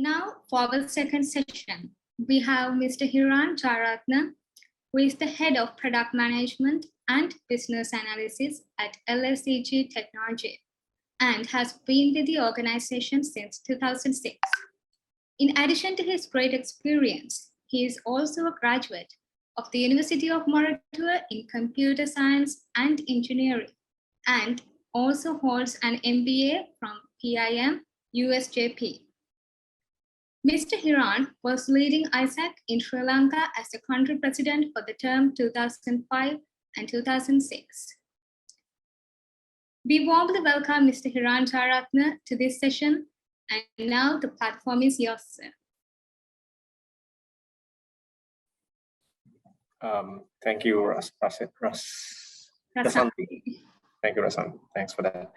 Now, for our second session, we have Mr. Hiran Jayaratna, who is the Head of Product Management and Business Analysis at LSEG Technology and has been with the organization since 2006. In addition to his great experience, he is also a graduate of the University of Moratuwa in Computer Science and Engineering and also holds an MBA from PIM USJP. Mr. Hiran was leading AIESEC in Sri Lanka as the country president for the term 2005 and 2006. We warmly welcome Mr. Hiran Jayaratna to this session, and now the platform is yours, sir. Thank you, Rasan. Thank you, Rasan. Thanks for that.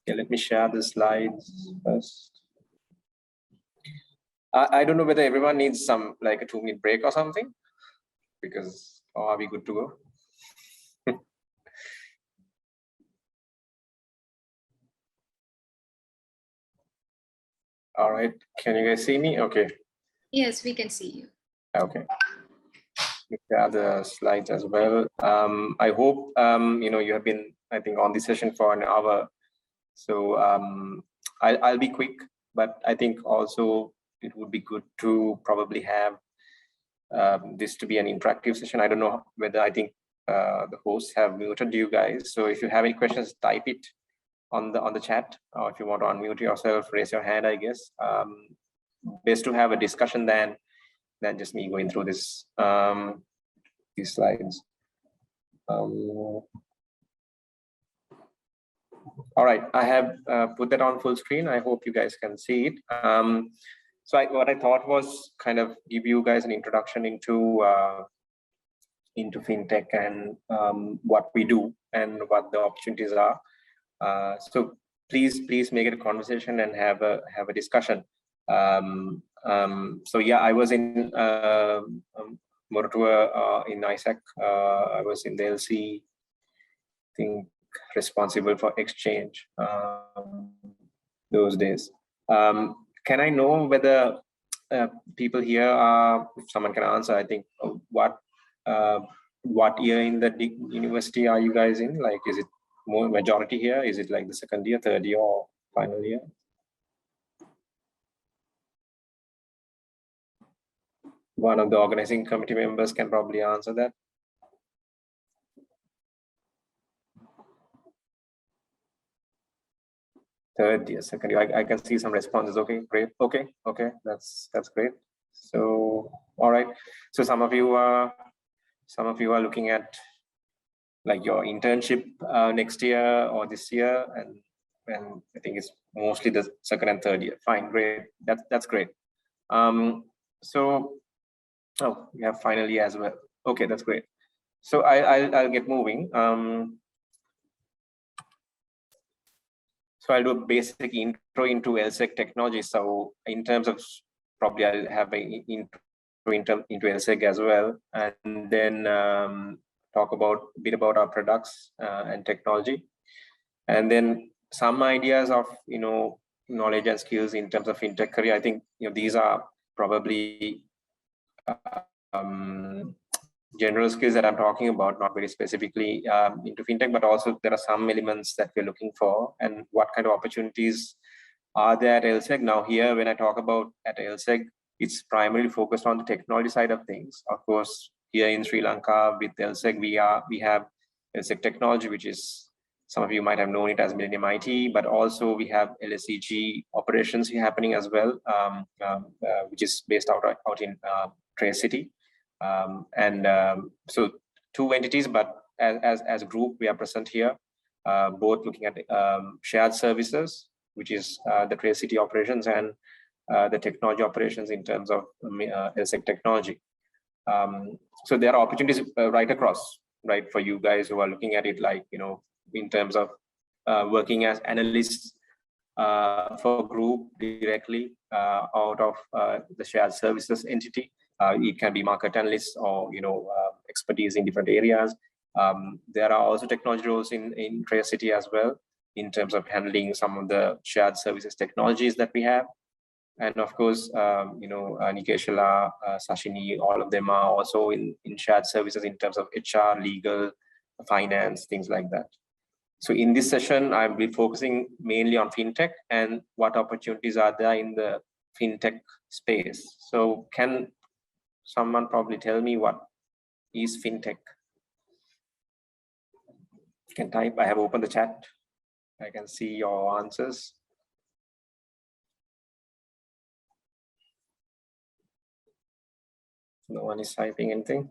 Yeah, let me share the slides first. I don't know whether everyone needs some like a 2-minute break or something, because are we good to go? All right, can you guys see me? Okay. Yes, we can see you. Okay. Share the slides as well. I hope you have been, I think, on this session for an hour. So I'll be quick, but I think also it would be good to probably have this to be an interactive session. I don't know whether I think the hosts have muted you guys. So if you have any questions, type it on the chat, or if you want to unmute yourself, raise your hand, I guess. Best to have a discussion than just me going through this these slides. All right, I have put that on full screen. I hope you guys can see it. So what I thought was kind of give you guys an introduction into FinTech and what we do and what the opportunities are. So please make it a conversation and have a discussion. So yeah, I was in Moratuwa in AIESEC. I was in the LC, I think, responsible for exchange those days. Can I know whether people here are, if someone can answer, I think, what year in the university are you guys in? Like, is it more majority here? Is it like the second year, third year, or final year? One of the organizing committee members can probably answer that. Third year, second year. I can see some responses. Okay, great. Okay, that's great. So all right. So some of you are looking at like your internship next year or this year, and I think it's mostly the second and third year. Fine, great. That's great. So oh, we have final year as well. Okay, that's great. So I'll get moving. So I'll do a basic intro into LSEG technology. So in terms of, probably I'll have an intro into LSEG as well, and then talk a bit about our products and technology, and then some ideas of knowledge and skills in terms of FinTech career. I think these are probably general skills that I'm talking about, not very specifically into FinTech, but also there are some elements that we're looking for and what kind of opportunities are there at LSEG. Now here, when I talk about at LSEG, it's primarily focused on the technology side of things. Of course, here in Sri Lanka with LSEG, we have LSEG Technology, which is, some of you might have known it as Millennium IT, but also we have LSEG operations here happening as well, which is based out in Trace City. So two entities, but as a group, we are present here, both looking at shared services, which is the Trace City operations, and the technology operations in terms of LSEG Technology. So there are opportunities right across, right, for you guys who are looking at it, like, in terms of working as analysts for group directly out of the shared services entity. It can be market analysts or expertise in different areas. There are also technology roles in Trace City as well. in terms of handling some of the shared services technologies that we have. And of course, Nikeshela, Shashini, all of them are also in shared services in terms of HR, legal, finance, things like that. So in this session, I'll be focusing mainly on FinTech and what opportunities are there in the FinTech space. So can someone probably tell me what is FinTech? You can type. I have opened the chat. I can see your answers. No one is typing anything.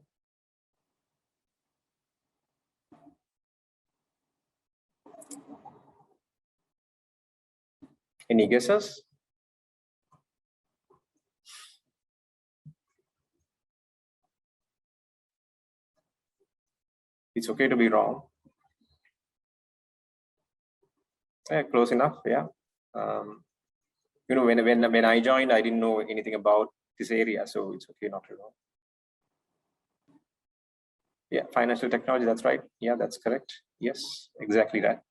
Any guesses? It's okay to be wrong. Yeah, close enough. Yeah. When I joined, I didn't know anything about this area, so it's okay not to know. Yeah, financial technology. That's right. Yeah, that's correct. Yes, exactly that.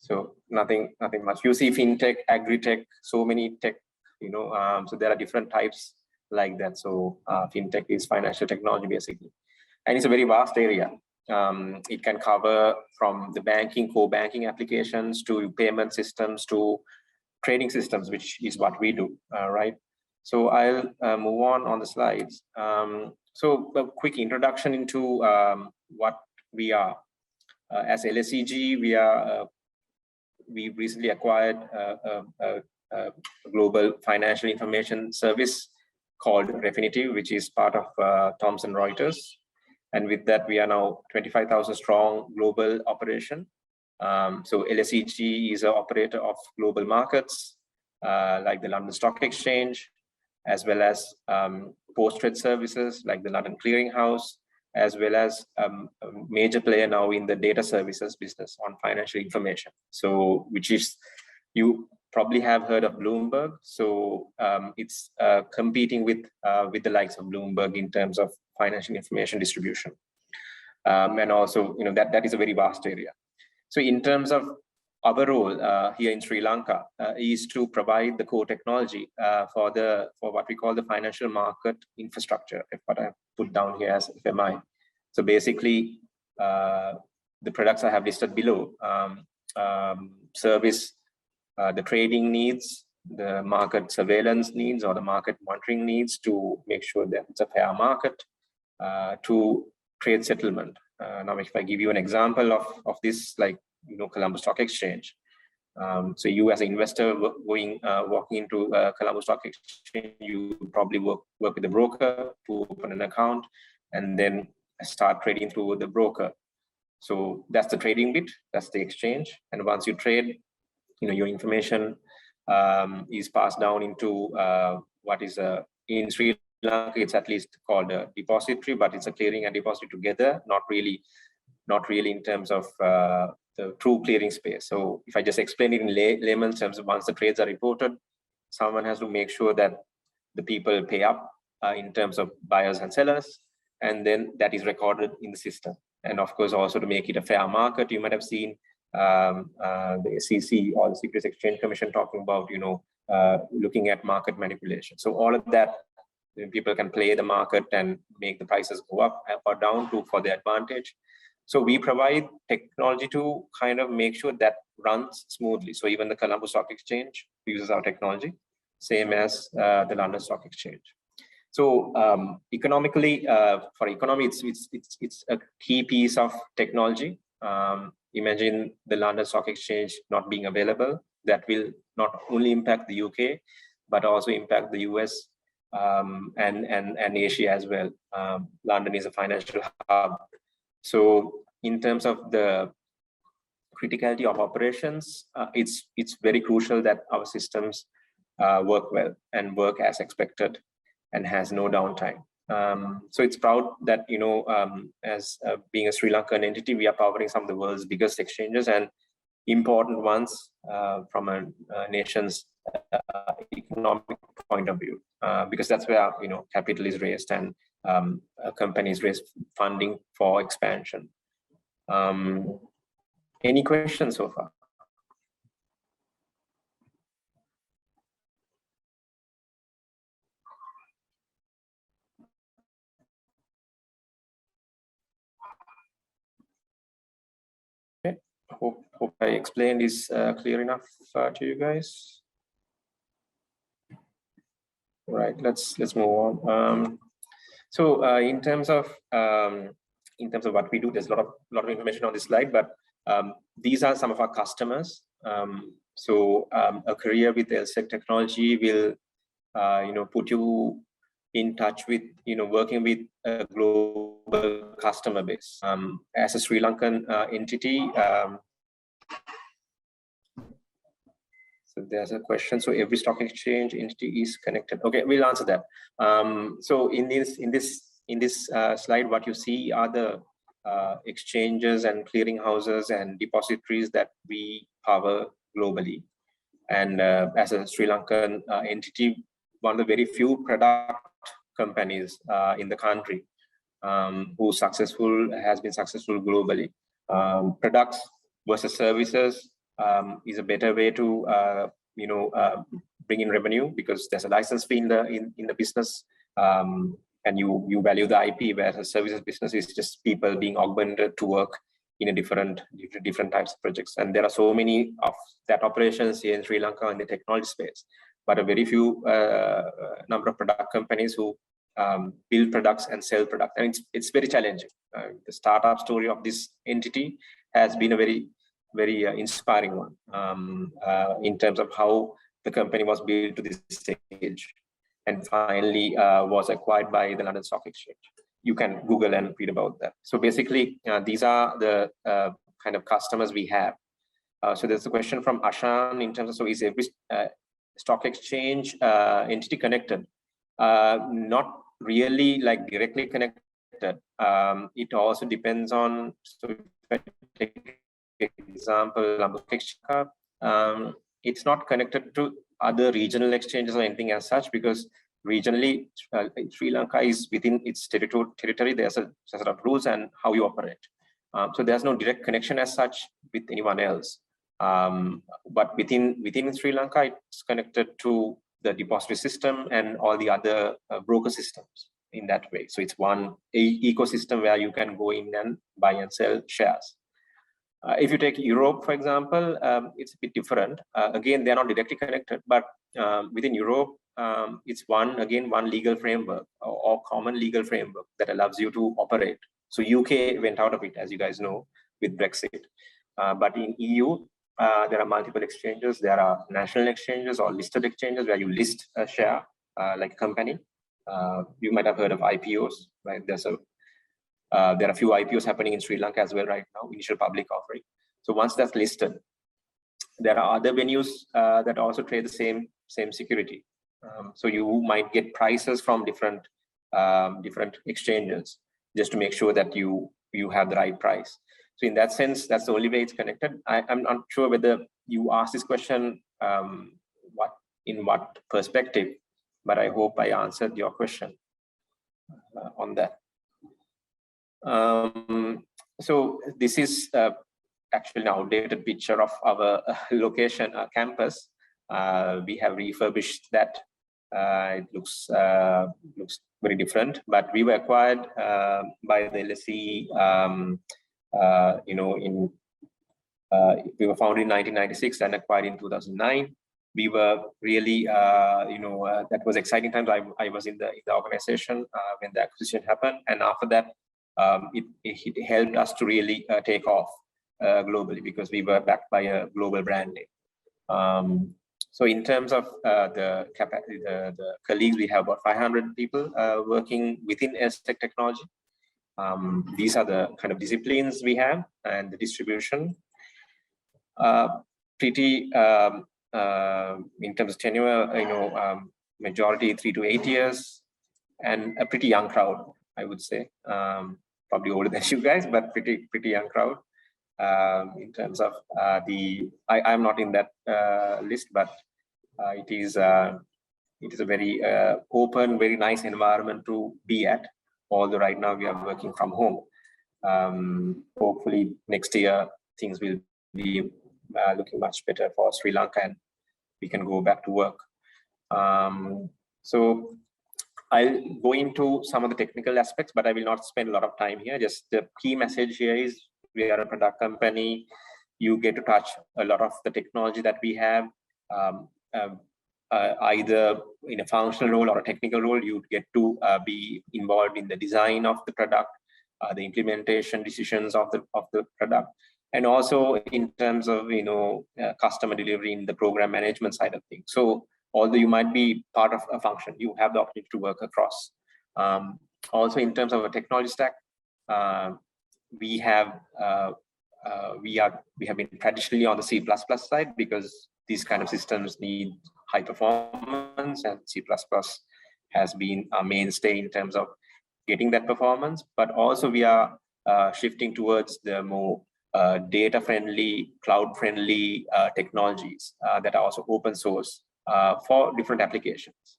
So nothing much. You see FinTech, agri-tech, so many tech. So there are different types like that. So FinTech is financial technology basically, and it's a very vast area. It can cover from the banking, core banking applications to payment systems to trading systems, which is what we do, right? So I'll move on the slides. So a quick introduction into what we are. As LSEG, we recently acquired a global financial information service called Refinitiv, which is part of Thomson Reuters. And with that, we are now 25,000 strong global operation. So LSEG is an operator of global markets like the London Stock Exchange, as well as post-trade services like the London Clearing House, as well as a major player now in the data services business on financial information. So, which is, you probably have heard of Bloomberg. So it's competing with the likes of Bloomberg in terms of financial information distribution. And also, that is a very vast area. So in terms of our role here in Sri Lanka is to provide the core technology for what we call the financial market infrastructure, what I put down here as FMI. So basically, the products I have listed below service the trading needs, the market surveillance needs, or the market monitoring needs to make sure that it's a fair market, to trade settlement. Now, if I give you an example of this, like Colombo Stock Exchange. So you as an investor walking into Colombo Stock Exchange, you probably work with the broker to open an account and then start trading through the broker. So that's the trading bit, that's the exchange. And once you trade, your information is passed down into what is in Sri Lanka, it's at least called a depository, but it's a clearing and depository together, not really in terms of the true clearing space. So if I just explain it in layman's terms, once the trades are reported, someone has to make sure that the people pay up in terms of buyers and sellers, and then that is recorded in the system. And of course, also to make it a fair market, you might have seen the SEC or the Securities Exchange Commission talking about, looking at market manipulation. So all of that, people can play the market and make the prices go up or down for their advantage. So we provide technology to kind of make sure that runs smoothly. So even the Colombo Stock Exchange uses our technology, same as the London Stock Exchange. So economically, for economy, it's a key piece of technology. Imagine the London Stock Exchange not being available. That will not only impact the UK, but also impact the US and Asia as well. London is a financial hub. So in terms of the criticality of operations, it's very crucial that our systems work well and work as expected and has no downtime. So it's proud that, as being a Sri Lankan entity, we are powering some of the world's biggest exchanges and important ones from a nation's economic point of view, because that's where capital is raised and companies raise funding for expansion. Any questions so far? Hope I explained is clear enough to you guys. Right, let's move on. So in terms of what we do, there's a lot of information on this slide, but these are some of our customers. So a career with LSEG technology will put you in touch with working with a global customer base. As a Sri Lankan entity. So there's a question. So every stock exchange entity is connected. Okay, we'll answer that. So in this slide, what you see are the exchanges and clearing houses and depositories that we power globally. And as a Sri Lankan entity, one of the very few product companies in the country who has been successful globally. Products versus services is a better way to bring in revenue, because there's a license fee in the business, and you value the IP, whereas a services business is just people being augmented to work in a different types of projects. And there are so many of that operations here in Sri Lanka in the technology space, but a very few number of product companies who build products and sell products, and it's very challenging. The startup story of this entity has been a very inspiring one in terms of how the company was built to this stage and finally was acquired by the London Stock Exchange. You can Google and read about that. So basically, these are the kind of customers we have. So there's a question from Ashan in terms of, so is every stock exchange entity connected? Not really like directly connected. It also depends on, so if I take example, it's not connected to other regional exchanges or anything as such, because regionally Sri Lanka is within its territory. There's a set of rules and how you operate. So there's no direct connection as such with anyone else. But within Sri Lanka, it's connected to the depository system and all the other broker systems in that way. So it's one ecosystem where you can go in and buy and sell shares. If you take Europe, for example, it's a bit different. Again, they're not directly connected, but within Europe, it's one legal framework or common legal framework that allows you to operate. So UK went out of it, as you guys know, with Brexit. But in EU, there are multiple exchanges. There are national exchanges or listed exchanges where you list a share, like a company. You might have heard of IPOs, right? There are a few IPOs happening in Sri Lanka as well right now, initial public offering. So once that's listed, there are other venues that also trade the same security. So you might get prices from different exchanges just to make sure that you have the right price. So in that sense, that's the only way it's connected. I'm not sure whether you asked this question in what perspective, but I hope I answered your question on that. So this is actually an outdated picture of our location, our campus. We have refurbished that. It looks very different, but we were acquired by the LSEG. We were founded in 1996 and acquired in 2009. We were really, that was exciting times. I was in the organization when the acquisition happened, and after that, it helped us to really take off globally, because we were backed by a global brand name. So in terms of the colleagues, we have about 500 people working within AIESEC technology. These are the kind of disciplines we have and the distribution. Pretty in terms of tenure, majority 3 to 8 years, and a pretty young crowd, I would say. Probably older than you guys, but pretty young crowd. In terms of I'm not in that list, but it is a very open, very nice environment to be at. Although right now we are working from home. Hopefully next year things will be looking much better for Sri Lanka and we can go back to work. So I'll go into some of the technical aspects, but I will not spend a lot of time here. Just the key message here is we are a product company. you get to touch a lot of the technology that we have, either in a functional role or a technical role. You get to be involved in the design of the product, the implementation decisions of the product, and also in terms of customer delivery in the program management side of things. So although you might be part of a function, you have the opportunity to work across. Also in terms of a technology stack, we have been traditionally on the C++ side, because these kind of systems need high performance, and C++ has been a mainstay in terms of getting that performance. But also we are shifting towards the more data-friendly, cloud-friendly technologies that are also open source for different applications.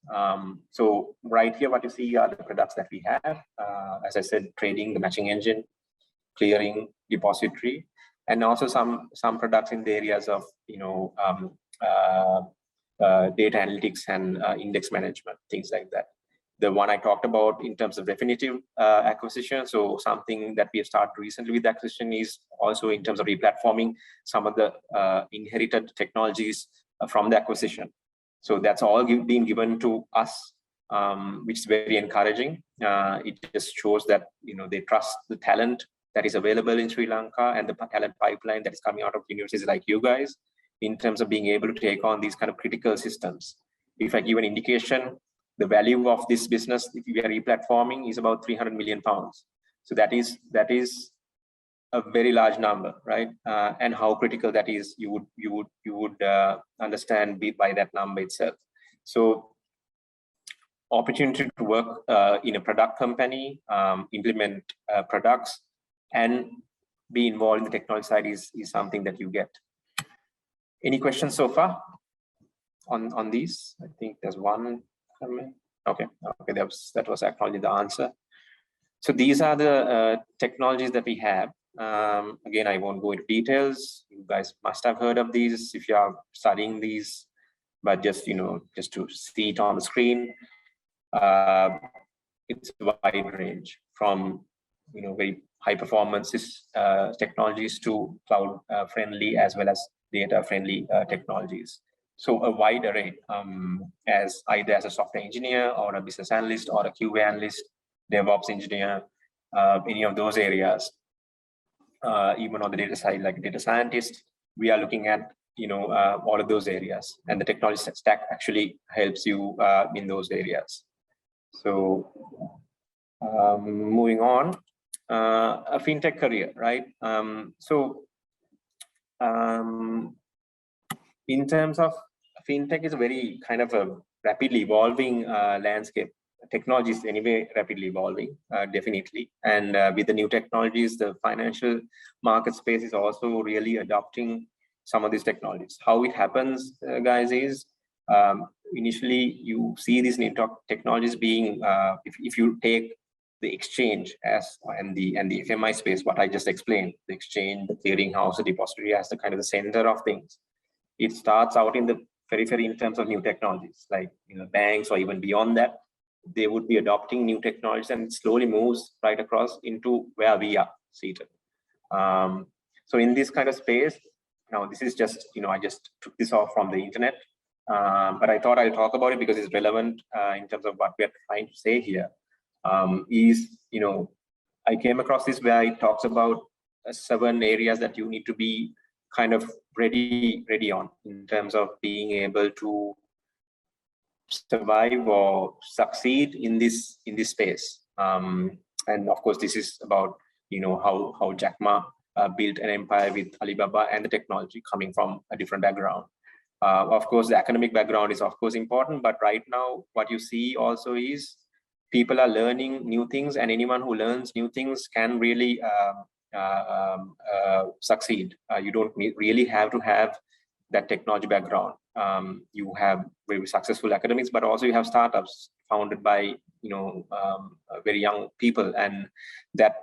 So right here, what you see are the products that we have. As I said, trading, the matching engine, clearing, depository, and also some products in the areas of data analytics and index management, things like that. The one I talked about in terms of Refinitiv acquisition, so something that we have started recently with the acquisition is also in terms of replatforming some of the inherited technologies from the acquisition. So that's all being given to us, which is very encouraging. It just shows that they trust the talent that is available in Sri Lanka and the talent pipeline that is coming out of universities like you guys, in terms of being able to take on these kind of critical systems. If I give an indication, the value of this business, if we are replatforming, is about £300 million. So that is a very large number, right? And how critical that is, you would understand by that number itself. So opportunity to work in a product company, implement products, and be involved in the technology side is something that you get. Any questions so far on these? I think there's one. Okay, that was actually the answer. So these are the technologies that we have. Again, I won't go into details. You guys must have heard of these if you are studying these, but just to see it on the screen. It's a wide range from very high performance technologies to cloud friendly as well as data friendly technologies. So a wide array, as either as a software engineer or a business analyst or a QA analyst, DevOps engineer, any of those areas. Even on the data side, like data scientist, we are looking at all of those areas, and the technology stack actually helps you in those areas. So moving on, a FinTech career, right? In terms of FinTech, is a very kind of a rapidly evolving landscape. Technology is anyway rapidly evolving, definitely. And with the new technologies, the financial market space is also really adopting some of these technologies. How it happens, guys, is initially you see these new technologies being, if you take the exchange and the FMI space, what I just explained, the exchange, the clearing house, the depository as the kind of the center of things. It starts out in the periphery in terms of new technologies, like banks or even beyond that. They would be adopting new technologies, and it slowly moves right across into where we are seated. So in this kind of space, now this is just, I just took this off from the internet, but I thought I'll talk about it because it's relevant in terms of what we're trying to say here. I came across this where it talks about 7 areas that you need to be kind of ready on in terms of being able to survive or succeed in this space. And of course, this is about how Jack Ma built an empire with Alibaba and the technology coming from a different background. Of course, the academic background is of course important, but right now what you see also is people are learning new things, and anyone who learns new things can really succeed. You don't really have to have that technology background. You have very successful academics, but also you have startups founded by very young people, and that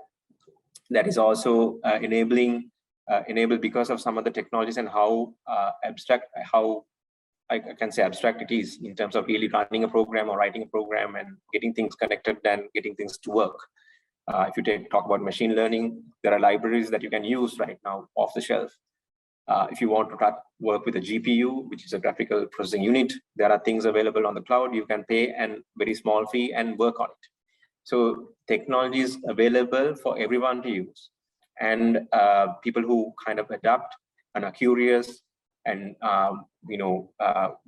is also enabled because of some of the technologies and how how I can say abstract it is in terms of really running a program or writing a program and getting things connected and getting things to work. If you talk about machine learning, there are libraries that you can use right now off the shelf. If you want to work with a GPU, which is a graphical processing unit, there are things available on the cloud. You can pay a very small fee and work on it. So technology is available for everyone to use. And people who kind of adapt and are curious and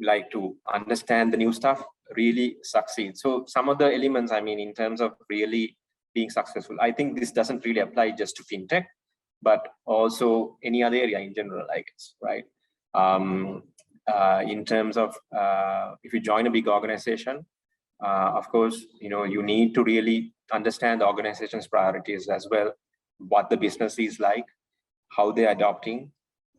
like to understand the new stuff really succeed. So some of the elements, I mean, in terms of really being successful, I think this doesn't really apply just to fintech, but also any other area in general, I guess, right? In terms of if you join a big organization, of course, you need to really understand the organization's priorities as well, what the business is like, how they're adopting,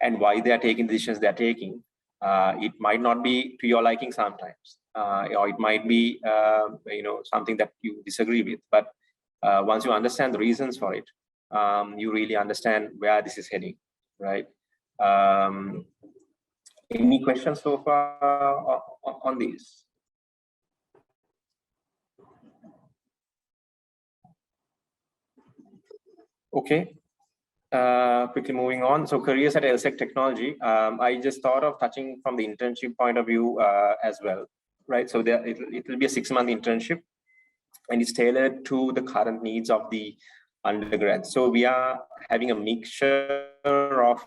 and why they are taking the decisions they're taking. It might not be to your liking sometimes, or it might be something that you disagree with. But once you understand the reasons for it, you really understand where this is heading, right? Any questions so far on these? Okay, quickly moving on. So careers at LSEG Technology. I just thought of touching from the internship point of view as well, right? So it will be a 6-month internship, and it's tailored to the current needs of the undergrads. So we are having a mixture of,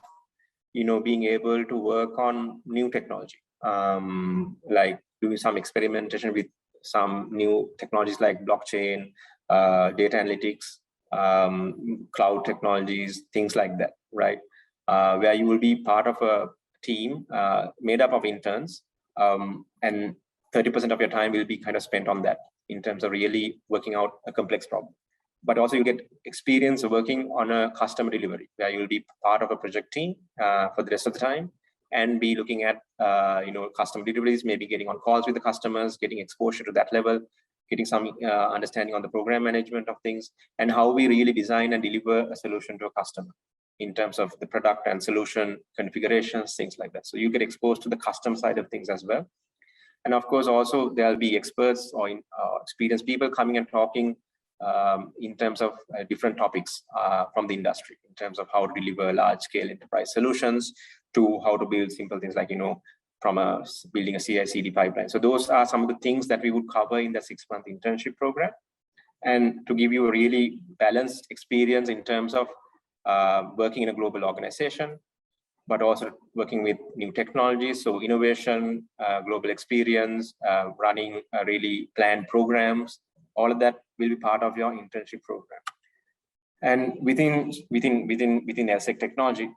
being able to work on new technology, like doing some experimentation with some new technologies like blockchain, data analytics, cloud technologies, things like that, right? Where you will be part of a team made up of interns, and 30% of your time will be kind of spent on that in terms of really working out a complex problem. But also you get experience of working on a customer delivery, where you'll be part of a project team for the rest of the time and be looking at customer deliveries, maybe getting on calls with the customers, getting exposure to that level, getting some understanding on the program management of things, and how we really design and deliver a solution to a customer in terms of the product and solution configurations, things like that. So you get exposed to the custom side of things as well. And of course, also there'll be experts or experienced people coming and talking in terms of different topics from the industry, in terms of how to deliver large-scale enterprise solutions to how to build simple things like, from building a CI/CD pipeline. So those are some of the things that we would cover in the 6-month internship program, and to give you a really balanced experience in terms of working in a global organization, but also working with new technologies. So innovation, global experience, running really planned programs, all of that will be part of your internship program. And within LSEG Technology,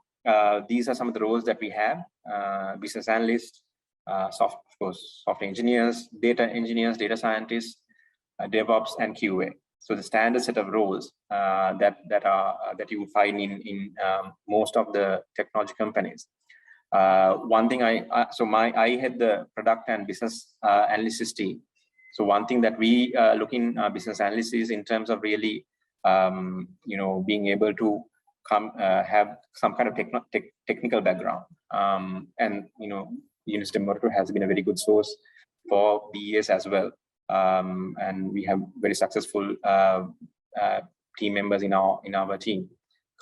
these are some of the roles that we have: business analysts, of course, software engineers, data scientists, DevOps, and QA. So the standard set of roles that you will find in most of the technology companies. One thing I head the product and business analysis team. So one thing that we look in business analysis in terms of really, being able to have some kind of technical background. And University of Moratuwa has been a very good source for BEs as well. And we have very successful team members in our team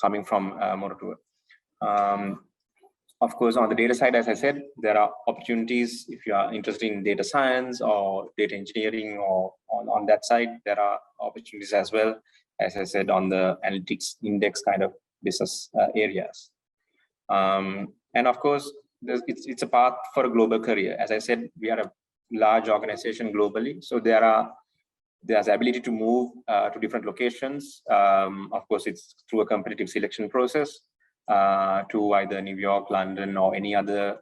coming from Moratuwa. Of course, on the data side, as I said, there are opportunities if you are interested in data science or data engineering, or on that side, there are opportunities as well, as I said, on the analytics index kind of business areas. And of course, it's a path for a global career. As I said, we are a large organization globally, so there's ability to move to different locations. Of course, it's through a competitive selection process to either New York, London, or any other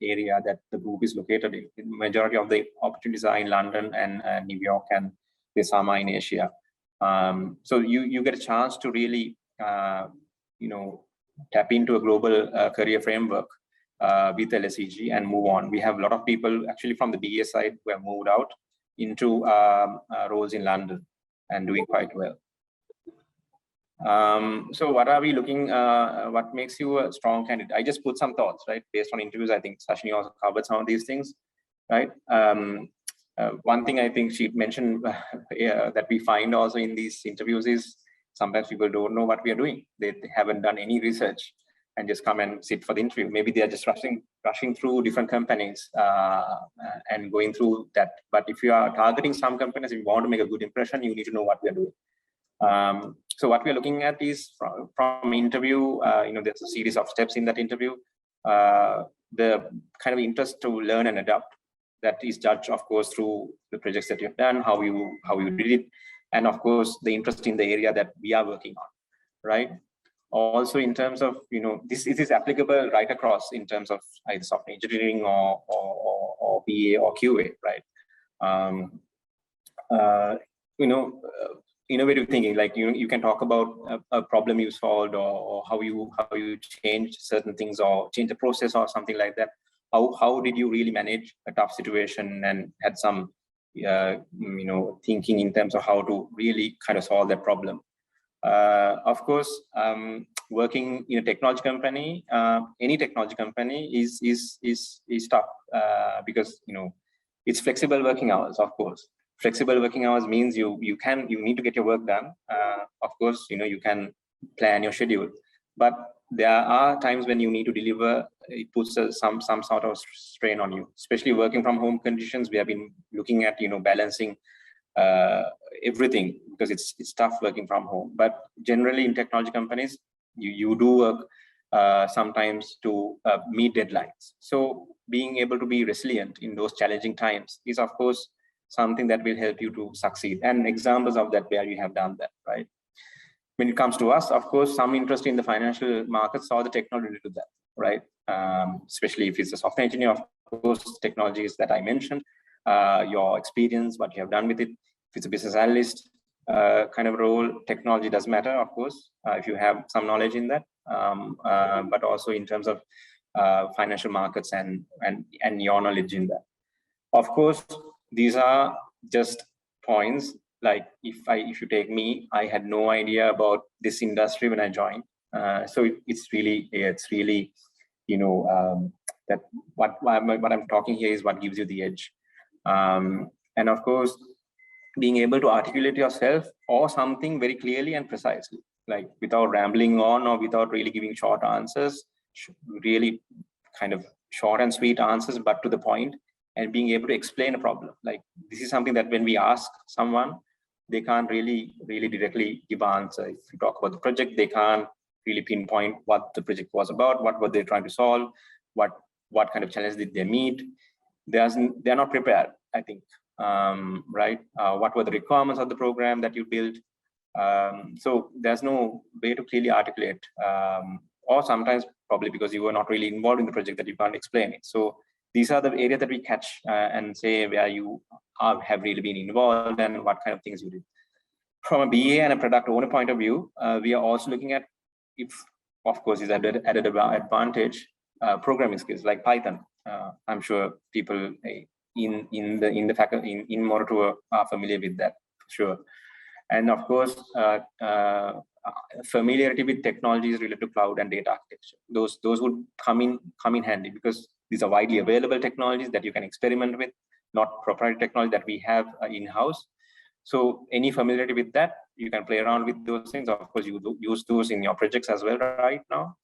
area that the group is located in. The majority of the opportunities are in London and New York, and there's some in Asia. So you get a chance to really tap into a global career framework with LSEG and move on. We have a lot of people actually from the BA side who have moved out into roles in London and doing quite well. So what are we looking, what makes you a strong candidate? I just put some thoughts, right? Based on interviews, I think Shashini also covered some of these things, right? One thing I think she mentioned that we find also in these interviews is sometimes people don't know what we are doing. They haven't done any research. and just come and sit for the interview. Maybe they are just rushing through different companies and going through that. But if you are targeting some companies, if you want to make a good impression, you need to know what we are doing. So what we are looking at is from interview, there's a series of steps in that interview. The kind of interest to learn and adapt, that is judged, of course, through the projects that you've done, how you did it, and of course the interest in the area that we are working on, right? Also, in terms of this is applicable right across in terms of either software engineering or BA or QA, right? Innovative thinking, like you can talk about a problem you solved, or how you change certain things, or change the process or something like that. How did you really manage a tough situation and had some thinking in terms of how to really kind of solve that problem. Of course, working in a technology company, any technology company is tough because it's flexible working hours. Of course, flexible working hours means you need to get your work done. Of course, you can plan your schedule, but there are times when you need to deliver. It puts some sort of strain on you, especially working from home conditions. We have been looking at balancing everything, because it's tough working from home. But generally in technology companies, you do work sometimes to meet deadlines. So being able to be resilient in those challenging times is, of course, something that will help you to succeed. And examples of that where you have done that, right? When it comes to us, of course, some interest in the financial markets or the technology to that, right? Especially if it's a software engineer, of course, technologies that I mentioned, your experience, what you have done with it. If it's a business analyst kind of role, technology does matter, of course, if you have some knowledge in that, but also in terms of financial markets and your knowledge in that. Of course, these are just points. Like if you take me, I had no idea about this industry when I joined. So it's really that what I'm talking here is what gives you the edge. And of course, being able to articulate yourself or something very clearly and precisely, like without rambling on or without really giving short answers, really kind of short and sweet answers, but to the point, and being able to explain a problem. Like this is something that when we ask someone, they can't really directly give an answer. If you talk about the project, they can't really pinpoint what the project was about, what were they trying to solve, what kind of challenge did they meet. They're not prepared, I think, right? What were the requirements of the program that you built? So there's no way to clearly articulate, or sometimes probably because you were not really involved in the project that you can't explain it. So these are the areas that we catch and say where you have really been involved and what kind of things you did. From a BA and a product owner point of view, we are also looking at, if of course is added advantage, programming skills like Python. I'm sure people in Moratuwa are familiar with that, for sure. And of course, familiarity with technologies related to cloud and data architecture. Those would come in handy, because these are widely available technologies that you can experiment with, not proprietary technology that we have in-house. So any familiarity with that, you can play around with those things. Of course, you use those in your projects as well right now.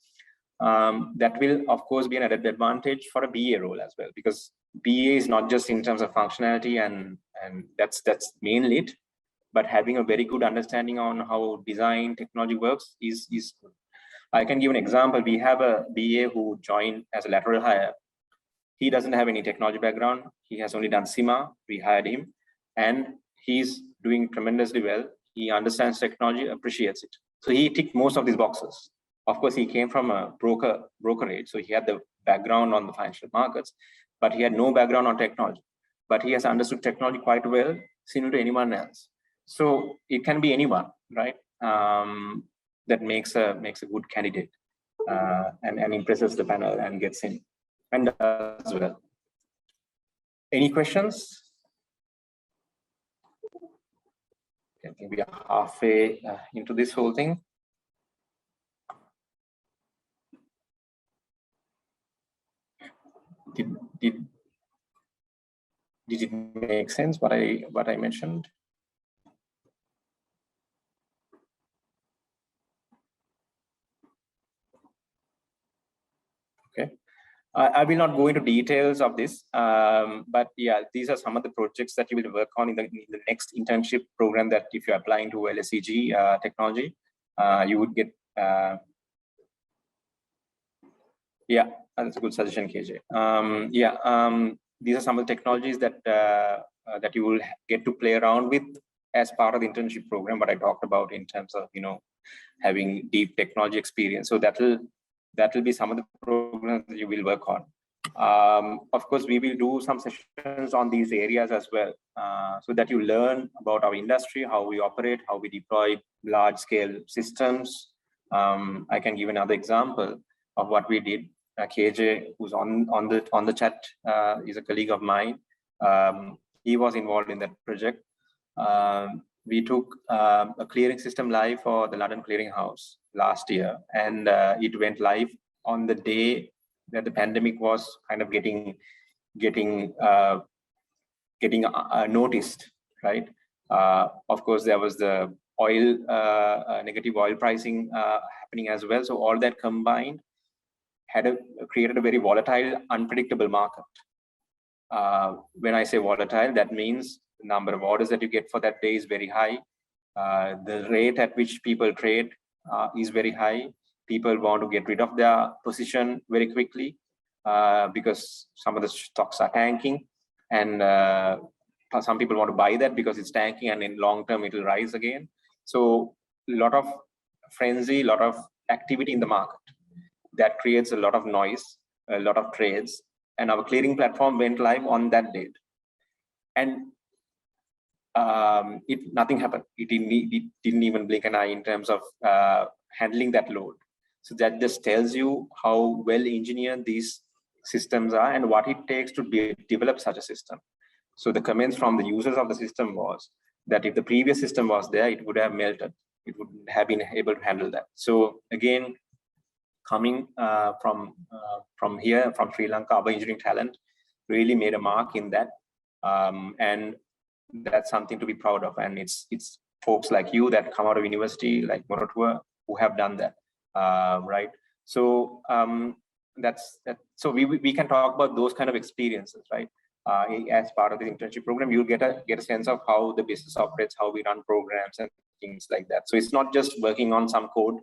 That will, of course, be an added advantage for a BA role as well, because BA is not just in terms of functionality and that's mainly it, but having a very good understanding on how design technology works is good. I can give an example. We have a BA who joined as a lateral hire. He doesn't have any technology background. He has only done CIMA. We hired him, and he's doing tremendously well. He understands technology, appreciates it. So he ticked most of these boxes. Of course, he came from a brokerage, so he had the background on the financial markets, but he had no background on technology. But he has understood technology quite well, similar to anyone else. So it can be anyone, right? That makes a good candidate and impresses the panel and gets in and does well. Any questions? I think we are halfway into this whole thing. Did it make sense what I mentioned? Okay. I will not go into details of this, but yeah, these are some of the projects that you will work on in the next internship program that if you're applying to LSEG technology, you would get. Yeah, that's a good suggestion, KJ. These are some of the technologies that that you will get to play around with as part of the internship program. What I talked about in terms of having deep technology experience. So that will be some of the programs that you will work on. Of course, we will do some sessions on these areas as well, so that you learn about our industry, how we operate, how we deploy large-scale systems. I can give another example of what we did. KJ, who's on the chat, is a colleague of mine. He was involved in that project. We took a clearing system live for the London Clearing House last year, and it went live on the day that the pandemic was kind of getting noticed, right? Of course, there was the oil negative oil pricing happening as well. So all that combined had created a very volatile, unpredictable market. When I say volatile, that means the number of orders that you get for that day is very high. The rate at which people trade is very high. People want to get rid of their position very quickly because some of the stocks are tanking, and some people want to buy that because it's tanking, and in long term it will rise again. So a lot of frenzy, a lot of activity in the market that creates a lot of noise, a lot of trades, and our clearing platform went live on that date, and nothing happened. It didn't even blink an eye in terms of handling that load. So that just tells you how well engineered these systems are and what it takes to develop such a system. So the comments from the users of the system was that if the previous system was there, it would have melted. It would have been able to handle that. So again, coming from here, from Sri Lanka, our engineering talent really made a mark in that, and that's something to be proud of. And it's folks like you that come out of university, like Moratuwa, who have done that, right? So that's that. So we can talk about those kind of experiences, right? As part of the internship program, you'll get a sense of how the business operates, how we run programs and things like that. So it's not just working on some code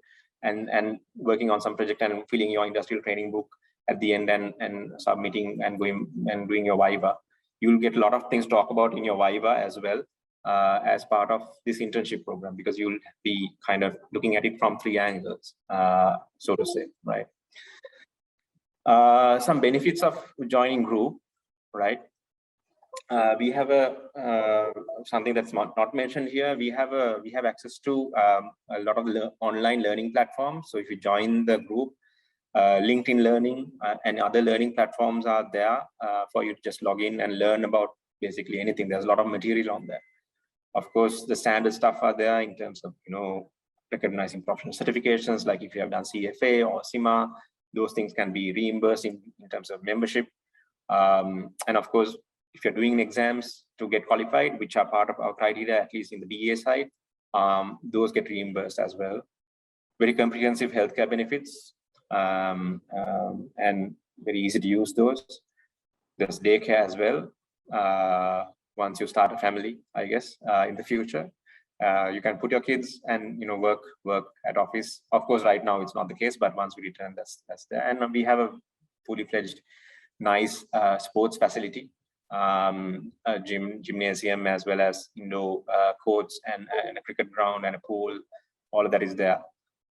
and working on some project and filling your industrial training book at the end and submitting and going and doing your Viva. You'll get a lot of things to talk about in your Viva as well as part of this internship program, because you'll be kind of looking at it from 3 angles, so to say, right? Some benefits of joining group, right? We have something that's not mentioned here. We have access to a lot of online learning platforms. So if you join the group, LinkedIn Learning and other learning platforms are there for you to just log in and learn about basically anything. There's a lot of material on there. Of course, the standard stuff are there in terms of recognizing professional certifications, like if you have done CFA or CIMA, those things can be reimbursed in terms of membership. And of course, if you're doing exams to get qualified, which are part of our criteria, at least in the BA side, those get reimbursed as well. Very comprehensive healthcare benefits, and very easy to use those. There's daycare as well. Once you start a family, I guess, in the future, you can put your kids and work at office. Of course, right now it's not the case, but once we return, that's there. And we have a fully fledged, nice sports facility, a gymnasium, as well as indoor courts and a cricket ground and a pool. All of that is there.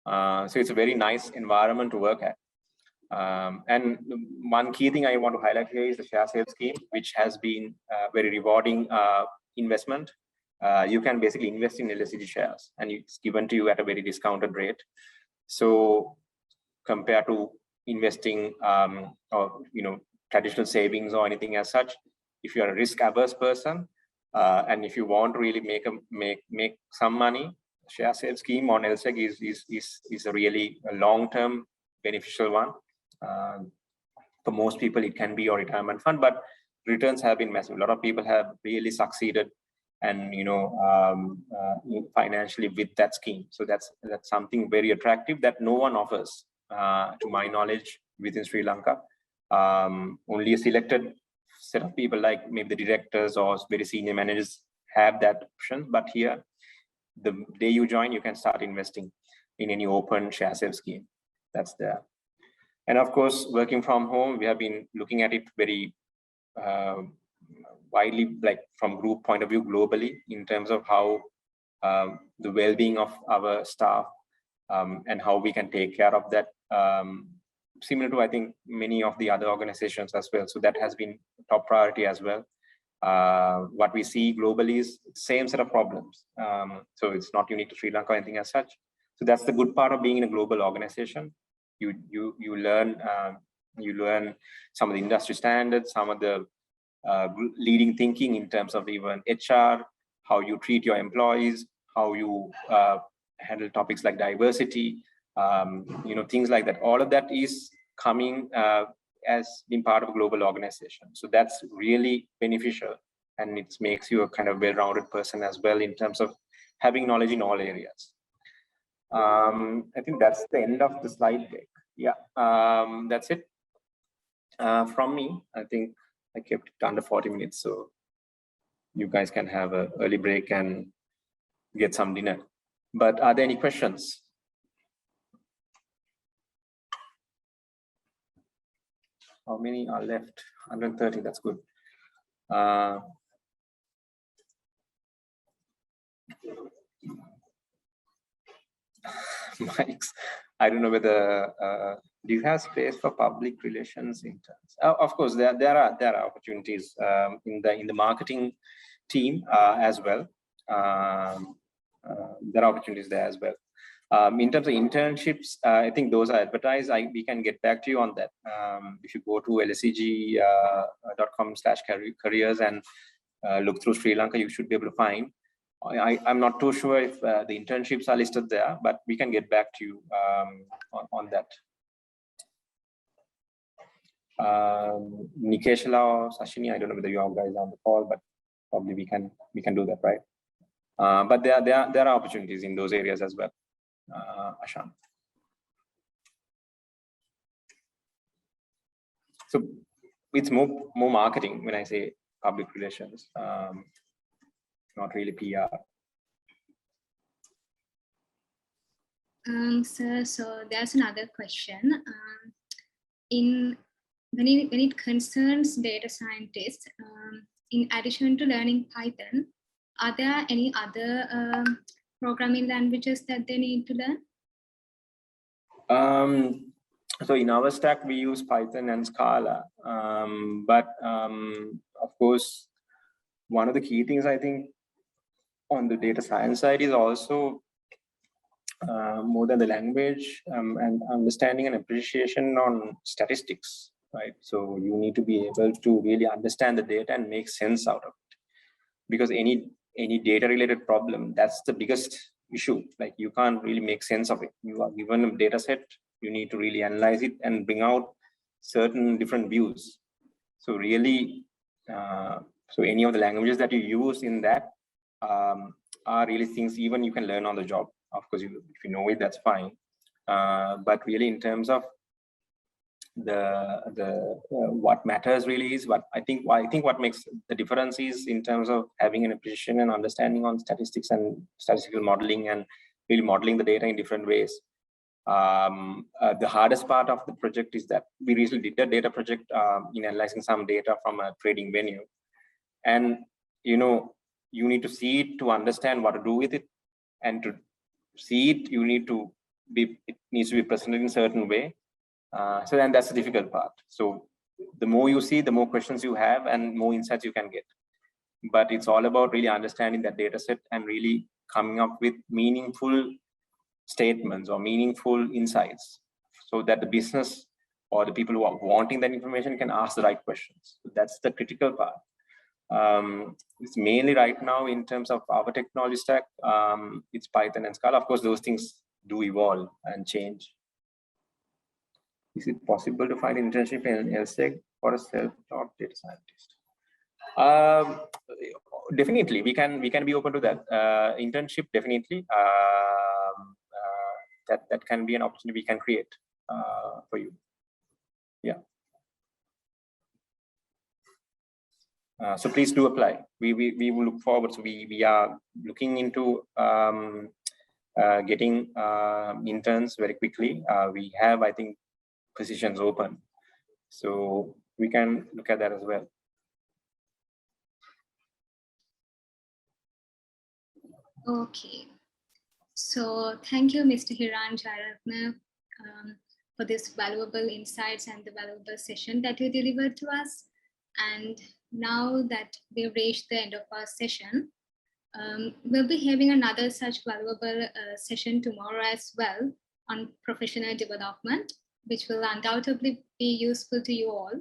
So it's a very nice environment to work at. And one key thing I want to highlight here is the share sale scheme, which has been a very rewarding investment. You can basically invest in LSEG shares, and it's given to you at a very discounted rate. So compared to investing or traditional savings or anything as such, if you're a risk-averse person and if you want to really make some money, share sale scheme on LSEG is a really long-term beneficial one. For most people, it can be your retirement fund, but returns have been massive. A lot of people have really succeeded and financially with that scheme. So that's something very attractive that no one offers, to my knowledge, within Sri Lanka. Only a selected set of people, like maybe the directors or very senior managers, have that option. But here, the day you join, you can start investing in any open share sale scheme that's there. And of course, working from home, we have been looking at it very widely, like from group point of view globally, in terms of how the well-being of our staff and how we can take care of that, similar to, I think, many of the other organizations as well. So that has been top priority as well. What we see globally is same set of problems. So it's not unique to Sri Lanka or anything as such. So that's the good part of being in a global organization. You learn some of the industry standards, some of the leading thinking in terms of even HR, how you treat your employees, how you handle topics like diversity, things like that. All of that is coming as being part of a global organization. So that's really beneficial, and it makes you a kind of well-rounded person as well in terms of having knowledge in all areas. I think that's the end of the slide deck. Yeah, that's it from me. I think I kept it under 40 minutes, so you guys can have an early break and get some dinner. But are there any questions? How many are left? 130, that's good. Mike's, I don't know whether, do you have space for public relations interns? Of course, there are opportunities in the marketing team as well. There are opportunities there as well. In terms of internships, I think those are advertised. We can get back to you on that. If you go to lseg.com/careers and look through Sri Lanka, you should be able to find. I'm not too sure if the internships are listed there, but we can get back to you on that. Nikeshla or Shashini, I don't know whether you all guys are on the call, but probably we can do that, right? But there are opportunities in those areas as well. Ashan. So it's more marketing when I say public relations, not really PR. Sir, so there's another question. When it concerns data scientists, in addition to learning Python, are there any other programming languages that they need to learn? So in our stack, we use Python and Scala. But of course, one of the key things I think on the data science side is also more than the language and understanding and appreciation on statistics, right? So you need to be able to really understand the data and make sense out of it. Because any data related problem, that's the biggest issue. Like you can't really make sense of it. You are given a data set, you need to really analyze it and bring out certain different views. So really, so any of the languages that you use in that are really things even you can learn on the job. Of course, if you know it, that's fine. But really, in terms of what matters really is what I think what makes the difference is in terms of having an appreciation and understanding on statistics and statistical modeling and really modeling the data in different ways. The hardest part of the project is that we recently did a data project in analyzing some data from a trading venue, and you need to see it to understand what to do with it, and to see it it needs to be presented in a certain way. So then that's the difficult part. So the more you see, the more questions you have and more insights you can get. But it's all about really understanding that data set and really coming up with meaningful statements or meaningful insights so that the business or the people who are wanting that information can ask the right questions. So that's the critical part. It's mainly right now in terms of our technology stack, it's Python and Scala. Of course, those things do evolve and change. Is it possible to find an internship in LSEG for a self-taught data scientist? Definitely, we can be open to that. Internship, definitely. That can be an opportunity we can create for you. So please do apply. We will look forward. So we are looking into getting interns very quickly. We have, I think, positions open. So we can look at that as well. Okay. So thank you, Mr. Hiran Jayaratna, for this valuable insights and the valuable session that you delivered to us. And now that we've reached the end of our session, we'll be having another such valuable session tomorrow as well on professional development, which will undoubtedly be useful to you all.